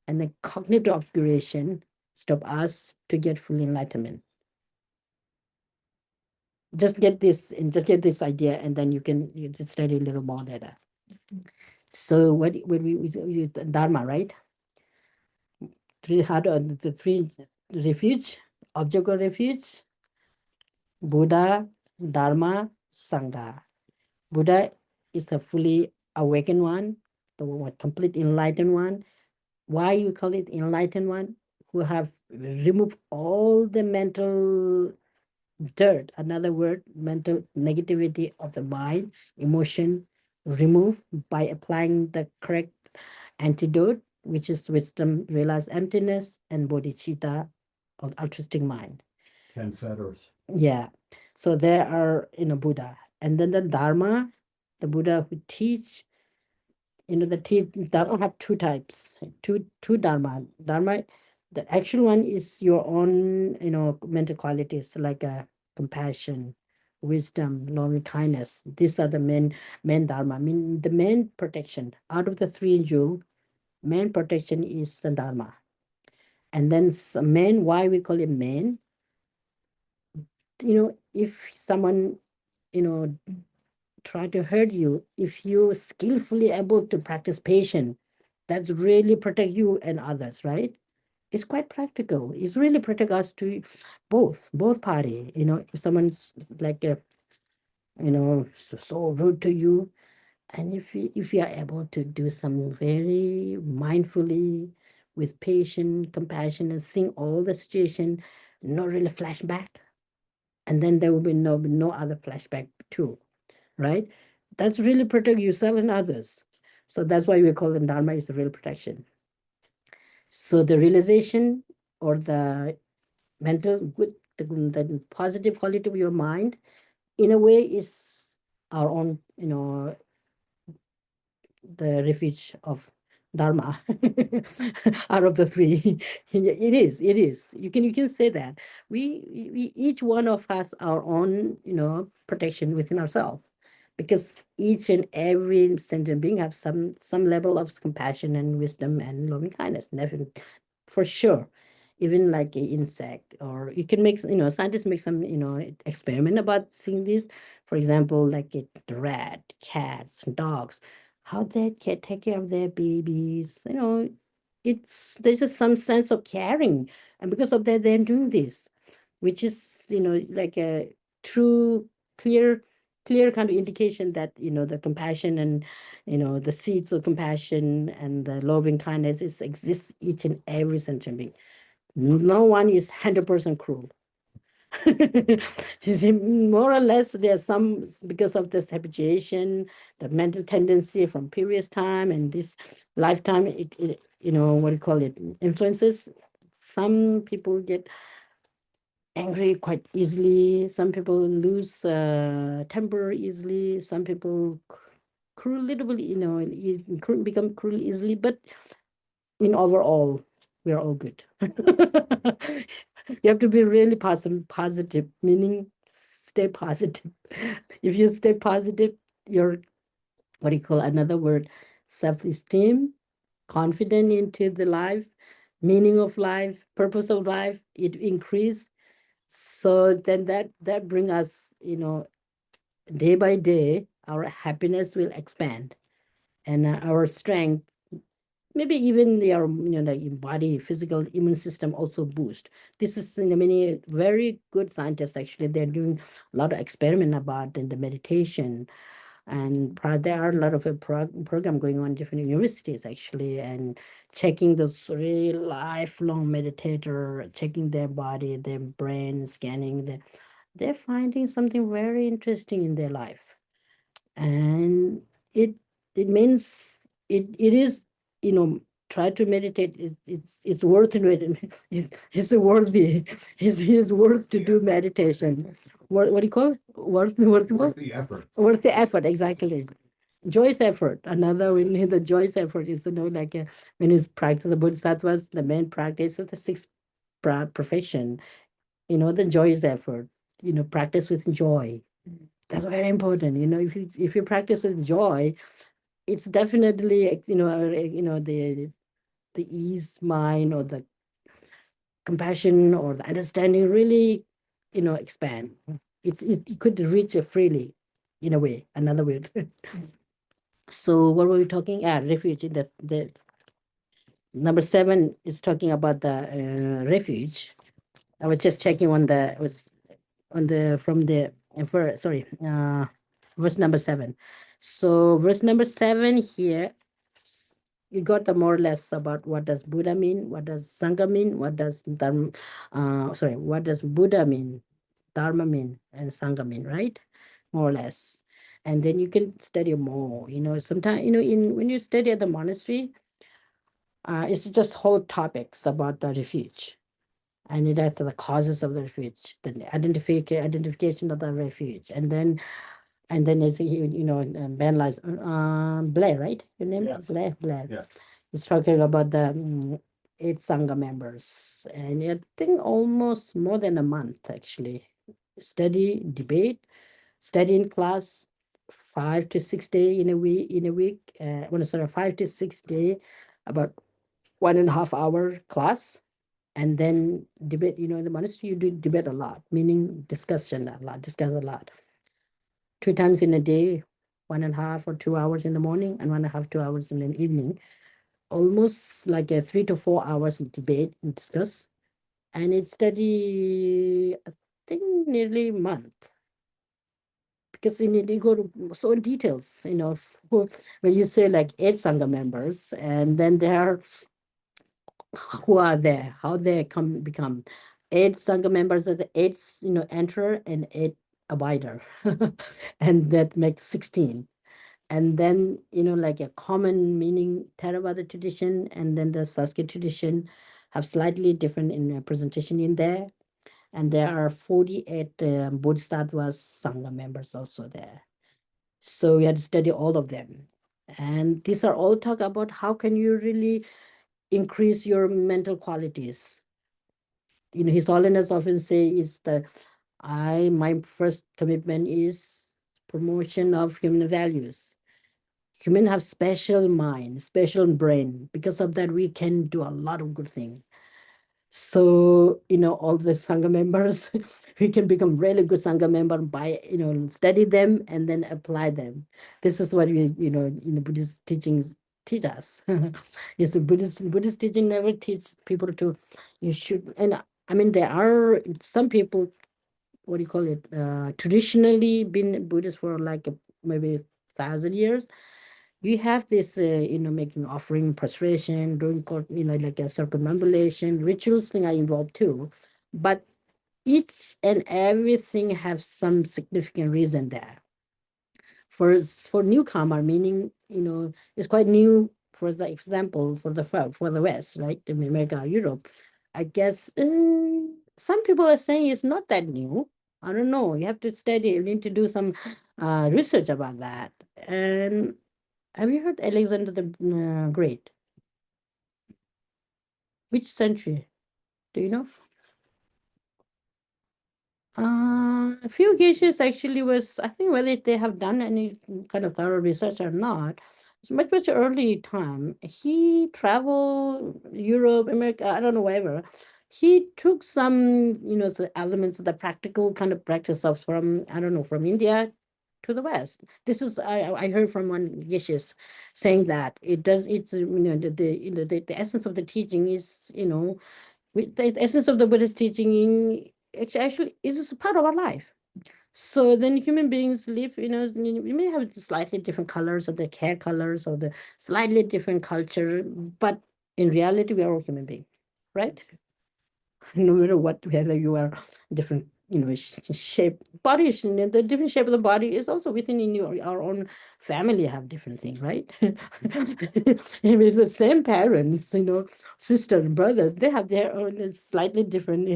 and the cognitive obscuration stop us to get full enlightenment. Just get this idea, and then you just study a little more later. So when we use Dharma, right? The three refuge, object of refuge, Buddha, Dharma, Sangha. Buddha is a fully awakened one, the complete enlightened one. Why you call it enlightened one? Who have removed all the mental dirt, another word, mental negativity of the mind, emotion, removed by applying the correct antidote, which is wisdom, realize emptiness, and bodhicitta, or altruistic mind. 10 fetters. Yeah. So there are, Buddha. And then the Dharma, the Buddha who teach, Dharma have two types, two Dharma. Dharma, the actual one is your own, mental qualities like compassion, wisdom, loving kindness. These are the main Dharma. I mean, the main protection. Out of the three jewels, main protection is the Dharma. And then main, why we call it main? If someone, try to hurt you, if you skillfully able to practice patience, that's really protect you and others, right? It's quite practical. It's really protect us to both party. If someone's like so rude to you, and if you are able to do some very mindfully with patience, compassion, and seeing all the situation, not really flashback, and then there will be no other flashback too, right? That's really protect yourself and others. So that's why we call it Dharma is the real protection. So the realization or the mental good, the positive quality of your mind, in a way, is our own, the refuge of Dharma out of the three. It is. You can say that. We each one of us our own, protection within ourselves. Because each and every sentient being have some level of compassion and wisdom and loving kindness. Definitely, for sure. Even like an insect, or you can make, scientists make some, experiment about seeing this. For example, like the rat, cats, dogs, how they can take care of their babies. There's just some sense of caring, and because of that, they're doing this, which is, like a true, clear kind of indication that, the compassion and, the seeds of compassion and the loving kindness exists each and every sentient being. No one is 100% cruel. You see, more or less, there's some, because of this habituation, the mental tendency from previous time and this lifetime, what do you call it, influences. Some people get angry quite easily. Some people lose temper easily. Some people cruel little bit, become cruel easily. But in overall, we are all good. You have to be really positive, meaning stay positive. If you stay positive, you're, what do you call, another word, self-esteem, confident into the life, meaning of life, purpose of life, it increase. So then that bring us, day by day, our happiness will expand, and our strength maybe even their like body physical immune system also boost. This is many very good scientists actually, they're doing a lot of experiment about in the meditation. And there are a lot of a program going on in different universities actually, and checking those really lifelong meditator, checking their body, their brain, scanning they're finding something very interesting in their life. And it it means it is, try to meditate. It's worth it. It's worthy. It's worth to do meditation. What do you call it? Worth the effort. worth the effort, exactly. Joyous effort. Another one, the joyous effort is, like when you practice the bodhisattvas, the main practice of the sixth perfection, the joyous effort, practice with joy. That's very important. If you practice with joy, it's definitely, the ease mind or the compassion or the understanding really, expand. It could reach it freely, in a way, another way. So what were we talking? Refuge. The number 7 is talking about the refuge. I was just checking from the verse number 7. So verse number 7 here, you got the more or less about what does Buddha mean, what does Sangha mean, what does Dharma, what does Buddha mean, Dharma mean, and Sangha mean, right? More or less. And then you can study more. Sometimes, in when you study at the monastery, it's just whole topics about the refuge, and it has the causes of the refuge, the identification of the refuge, and then it's Ben lies Blair, right? Your name Yes. is Blair. Yes. He's talking about the 8 Sangha members, and I think almost more than a month actually. Study, debate, study in class, 5 to 6 day in a week. When 5 to 6 day, about 1.5 hour class, and then debate. In the monastery you do debate a lot, meaning discuss a lot. 2 times in a day, 1.5 or 2 hours in the morning and 1.5, 2 hours in the evening. Almost like a 3 to 4 hours of debate and discuss. And it study, I think, nearly a month. Because you need to go to so in details, when you say like 8 Sangha members, and then there are who are there, how they become 8 Sangha members, as the 8, enter and 8 abider, and that makes 16. And then, like a common meaning, Theravada tradition, and then the Sanskrit tradition have slightly different in presentation in there. And there are 48 Bodhisattvas Sangha members also there. So we had to study all of them. And these are all talk about how can you really increase your mental qualities. His Holiness often say is my first commitment is promotion of human values. Human have special mind, special brain. Because of that, we can do a lot of good things. So, all the Sangha members, we can become really good Sangha member by, study them and then apply them. This is what we, in the Buddhist teachings teach us. Yes, the Buddhist teaching never teach people to, you should, and I mean, there are some people, what do you call it, traditionally been Buddhist for like maybe 1,000 years. We have this, making offering, prostration, doing, like a circumambulation, rituals thing are involved too. But each and everything have some significant reason there. For newcomer, meaning, it's quite new. For the example, for the West, right, in America, Europe, I guess some people are saying it's not that new. I don't know. You have to study. You need to do some research about that. And have you heard Alexander the Great? Which century? Do you know? A few cases actually was, I think, whether they have done any kind of thorough research or not. It's much early time. He traveled Europe, America, I don't know, wherever. He took some, the elements of the practical kind of practice of from, I don't know, from India to the West. This is I heard from one Geshe saying that it does. It's the essence of the teaching is the essence of the Buddhist teaching actually is a part of our life. So then human beings live, we may have slightly different colors or the hair colors or the slightly different culture, but in reality, we are all human beings, right? No matter what, whether you are different, shape, body, the different shape of the body is also within our own family have different things, right? If it's the same parents, sister and brothers, they have their own slightly different,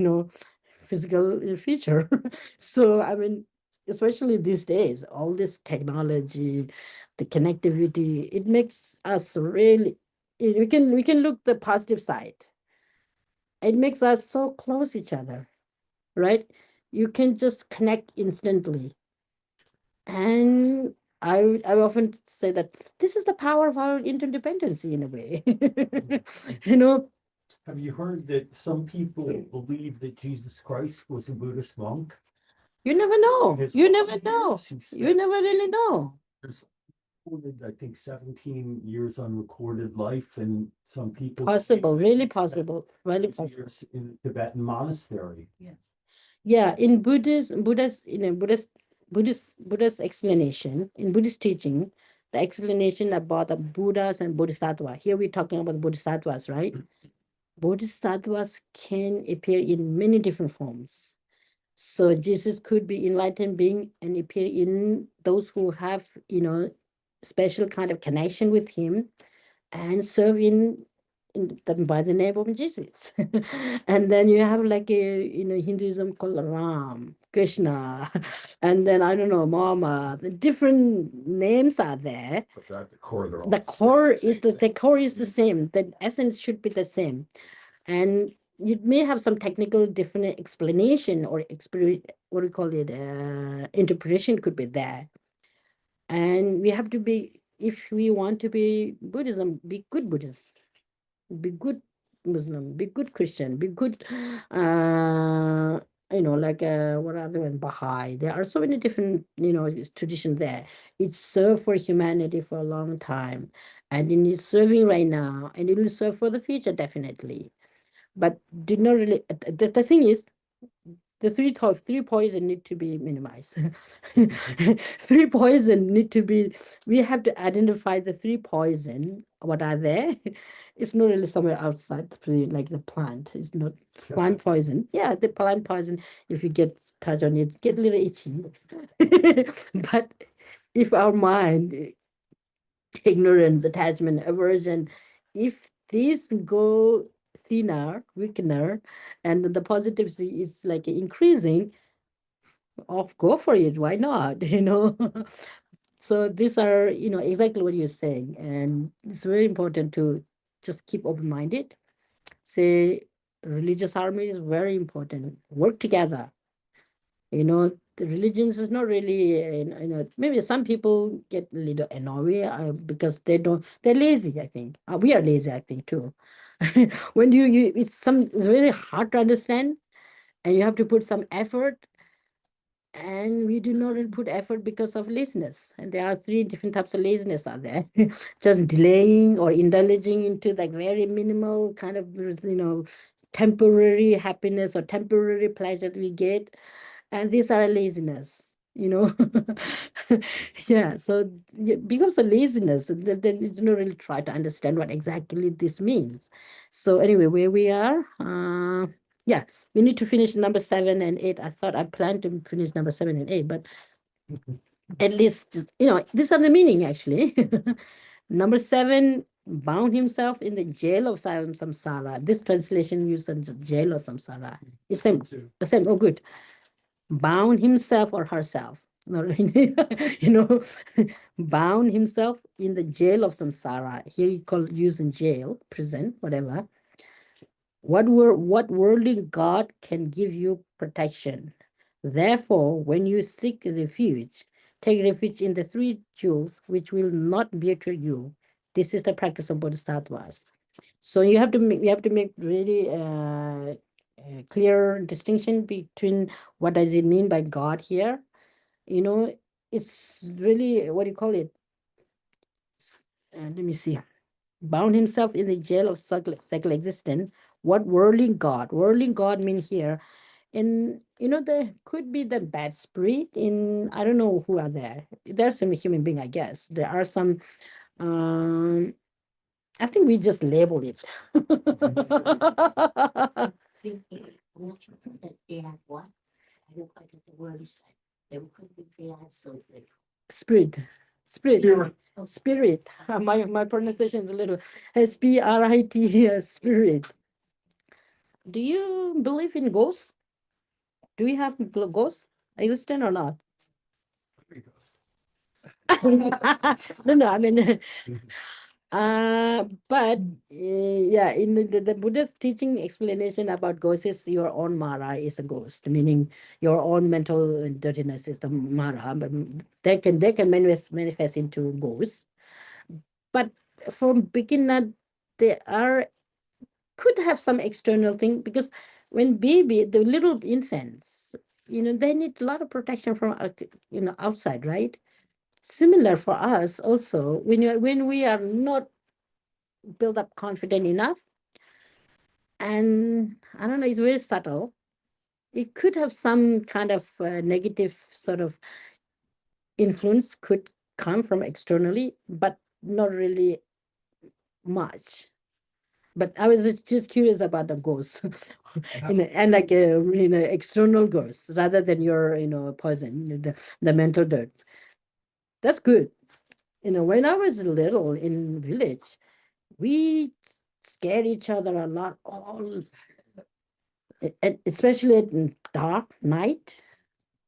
physical feature. So, I mean, especially these days, all this technology, the connectivity, it makes us really, we can look the positive side. It makes us so close each other, right? You can just connect instantly. And I often say that this is the power of our interdependency in a way. you know, Have you heard that some people believe that Jesus Christ was a Buddhist monk? you never know. His You never last know. years, he You spent- never really know. There's recorded, I think, 17 years unrecorded life, and some people Possible, really he spent possible, really those possible. years in a Tibetan monastery. Yeah, in Buddhist explanation, in Buddhist teaching, the explanation about the Buddhas and Bodhisattva. Here we're talking about Bodhisattvas, right? Bodhisattvas can appear in many different forms. So Jesus could be enlightened being and appear in those who have, special kind of connection with him and serve by the name of Jesus. And then you have like a Hinduism called Ram, Krishna, and then I don't know, Mama. The different names are there. But at the core, they're all The core is the core is the same. The essence should be the same, and you may have some technical different explanation or what do you call it, interpretation could be there. And we have to be, if we want to be Buddhism, be good Buddhist, be good Muslim, be good Christian, be good, like what are the one Baha'i. There are so many different, traditions there. It's served for humanity for a long time, and it is serving right now, and it will serve for the future definitely. But do not really. The thing is, the three poison need to be minimized. Three poison need to be. We have to identify the three poison. What are they? It's not really somewhere outside, like the plant. It's not plant poison. Yeah, the plant poison. If you get touch on it, get a little itchy. But if our mind, ignorance, attachment, aversion, if these go thinner, weakener, and the positivity is like increasing, off, go for it. Why not? So these are, exactly what you're saying. And it's very important to just keep open-minded. Say religious harmony is very important. Work together. The religions is not really, maybe some people get a little annoyed because they're lazy, I think. We are lazy, I think, too. When it's very hard to understand and you have to put some effort, and we do not really put effort because of laziness. And there are three different types of laziness are there. Just delaying or indulging into like very minimal kind of, temporary happiness or temporary pleasure that we get. And these are laziness. Yeah, so because of laziness, then it's not really try to understand what exactly this means. So anyway, where we are, yeah, we need to finish number 7 and 8. I thought I planned to finish number 7 and 8, but at least just, these are the meaning actually. Number 7, bound himself in the jail of samsara. This translation uses jail of samsara. It's same. The same. Oh, good. Bound himself or herself. Not really, bound himself in the jail of samsara. Here you call using jail, prison, whatever. What worldly God can give you protection? Therefore, when you seek refuge, take refuge in the three jewels which will not betray you. This is the practice of bodhisattvas. So you have to make really clear distinction between what does it mean by God here. it's really, what do you call it? Let me see. Bound himself in the jail of cycle existence. What whirling God? Whirling God mean here. And there could be the bad spirit in, I don't know who are there. There's some human being, I guess. There are some, I think we just label it. I'm not sure that they have what. I don't quite get the word you said. They could be they had something. Spirit. Spirit. Spirit. Spirit. My pronunciation is a little SPRIT, spirit. Do you believe in ghosts? Do we have ghosts existent or not? No, I mean, but yeah, in the Buddha's teaching explanation about ghosts is your own Mara is a ghost, meaning your own mental dirtiness is the Mara, but they can manifest into ghosts. But from beginner, they could have some external thing, because when the little infants, they need a lot of protection from outside, right? Similar for us also, when we are not built up confident enough, and I don't know, it's very subtle. It could have some kind of negative sort of influence could come from externally, but not really much. But I was just curious about the ghosts, and like external ghosts rather than your poison, the mental dirt. That's good. When I was little in village, we scared each other a lot, especially at dark night.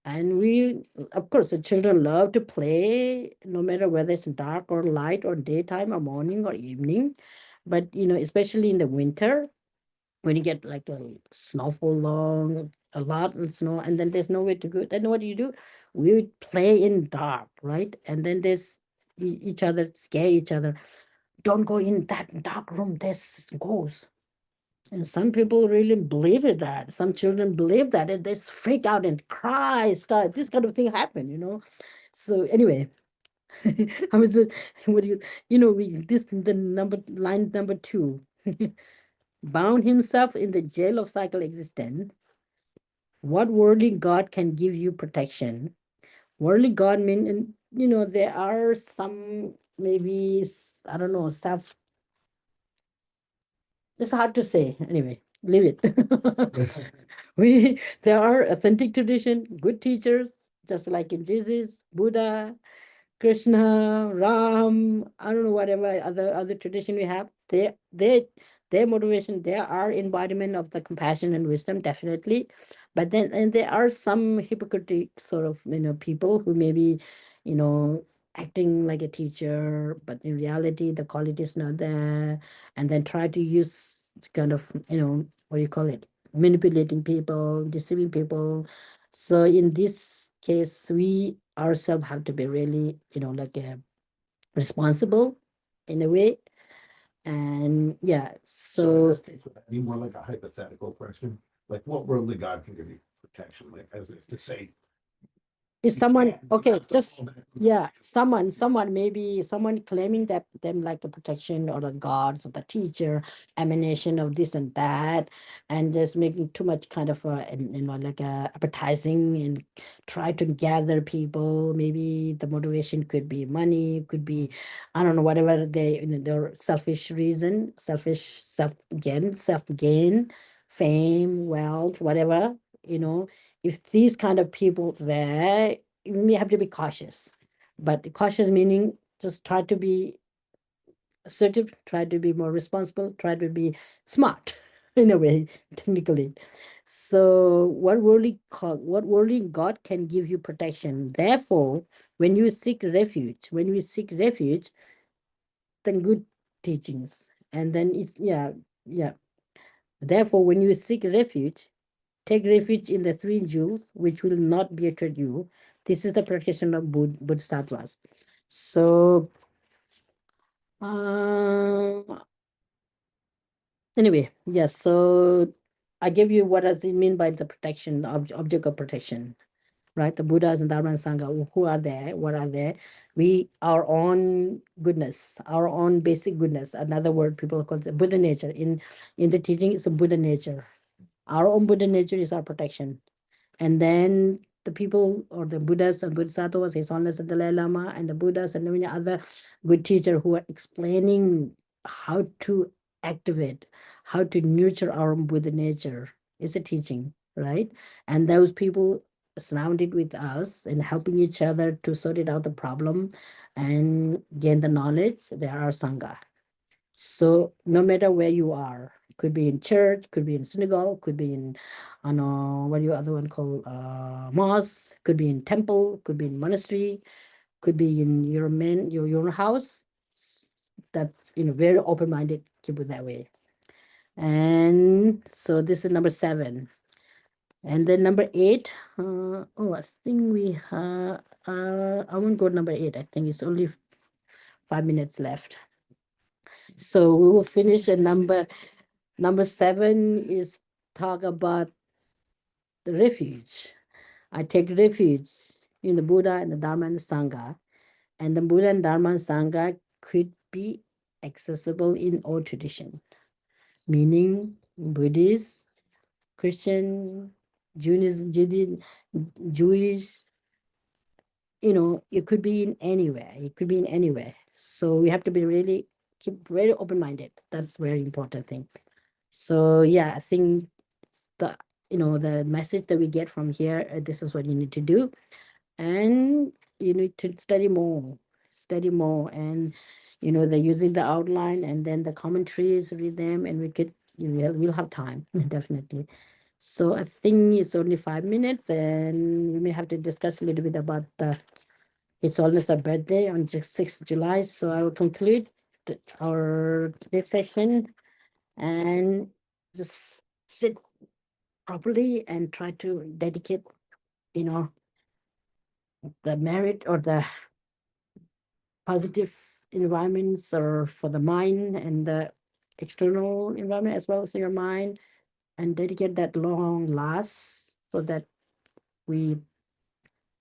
And we, of course, the children love to play, no matter whether it's dark or light or daytime or morning or evening. But especially in the winter, when you get like a snowfall long, a lot of snow, and then there's nowhere to go, then what do you do? We would play in dark, right? And then there's each other, scare each other. Don't go in that dark room, there's ghosts. And some people really believe in that. Some children believe that, and they freak out and cry, start this kind of thing happen. So anyway, I was what do we this the line number 2. Bound himself in the jail of cycle existence. What worldly God can give you protection? Worldly God mean, and there are some, maybe I don't know, self. It's hard to say. Anyway, leave it. There are authentic tradition, good teachers, just like in Jesus, Buddha, Krishna, Ram, I don't know, whatever other tradition we have. Their motivation, they are embodiment of the compassion and wisdom, definitely. But then, and there are some hypocritic sort of people who maybe acting like a teacher, but in reality the quality is not there, and then try to use kind of what do you call it, manipulating people, deceiving people. So in this case, we ourselves have to be really, like responsible in a way. And yeah, So in so this case, would that be more like a hypothetical question? Like what worldly God can give you protection, like as if to say, is you someone can't- okay? Just yeah, someone maybe someone claiming that them like a protection or the gods or the teacher, emanation of this and that, and just making too much kind of like appetizing, and try to gather people. Maybe the motivation could be money, could be, I don't know, whatever they their selfish reason, self gain, fame, wealth, whatever. If these kind of people there, we have to be cautious. But cautious meaning just try to be assertive, try to be more responsible, try to be smart in a way, technically. So what worldly God can give you protection. Therefore, when you seek refuge, then good teachings. And then it's yeah. Therefore, when you seek refuge, take refuge in the three jewels, which will not betray you. This is the practitioner of Bodhisattvas. So, anyway, yes. So, I gave you what does it mean by the protection, object of protection. right? The Buddhas and Dharma and Sangha, who are there? What are there? We, our own goodness, our own basic goodness. Another word people call it Buddha nature. In the teaching, it's a Buddha nature. Our own Buddha nature is our protection. And then the people or the Buddhas and Bodhisattvas, His Holiness the Dalai Lama, and the Buddhas and many other good teachers who are explaining how to activate, how to nurture our own Buddha nature. It's a teaching, right? And those people surrounded with us and helping each other to sort it out the problem and gain the knowledge, they are our Sangha. So no matter where you are, could be in church, could be in synagogue, could be in, I know what you other one called mosque, could be in temple, could be in monastery, could be in your own house. That's very open minded. Keep it that way. And so this is number 7, and then number 8. I think we I won't go to number 8. I think it's only 5 minutes left. So we will finish at number 7 is talk about the refuge. I take refuge in the Buddha and the Dharma and the Sangha. And the Buddha and Dharma and Sangha could be accessible in all tradition, meaning Buddhist, Christian, Jewish, it could be in anywhere. It could be in anywhere. So we have to be really keep very open-minded. That's very important thing. So yeah, I think the the message that we get from here, this is what you need to do, and you need to study more, and they're using the outline and then the commentaries, read them, and we'll have time definitely. So I think it's only 5 minutes, and we may have to discuss a little bit about it's almost a birthday on 6th July. So I will conclude our today's session and just sit properly and try to dedicate, the merit or the positive environments or for the mind and the external environment as well as your mind, and dedicate that long last so that we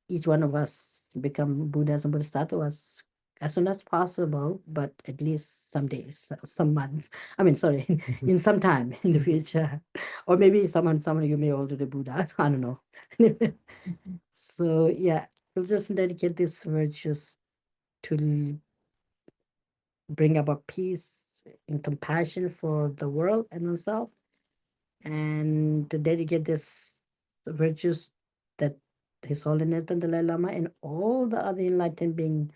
each one of us become Buddhas and Bodhisattvas as soon as possible, but at least some days, some months. I mean, sorry, in some time in the future, or maybe some of you may already Buddhas. I don't know. So yeah, we'll just dedicate these virtues to bring about peace and compassion for the world and oneself, and to dedicate this virtues that His Holiness the Dalai Lama and all the other enlightened beings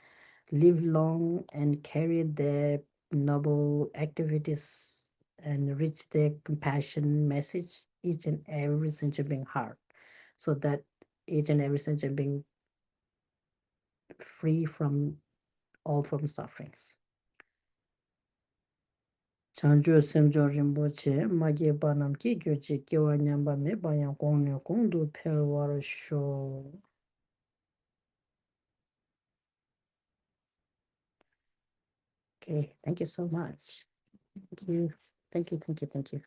live long and carry their noble activities and reach their compassion message each and every sentient being heart, so that each and every sentient being free from all from sufferings. Chanjo semjo rinpoche magye banam ki gyoche kiwa nyamba me bayang kong kongdu perwar sho. Okay, thank you so much. Thank you. Thank you.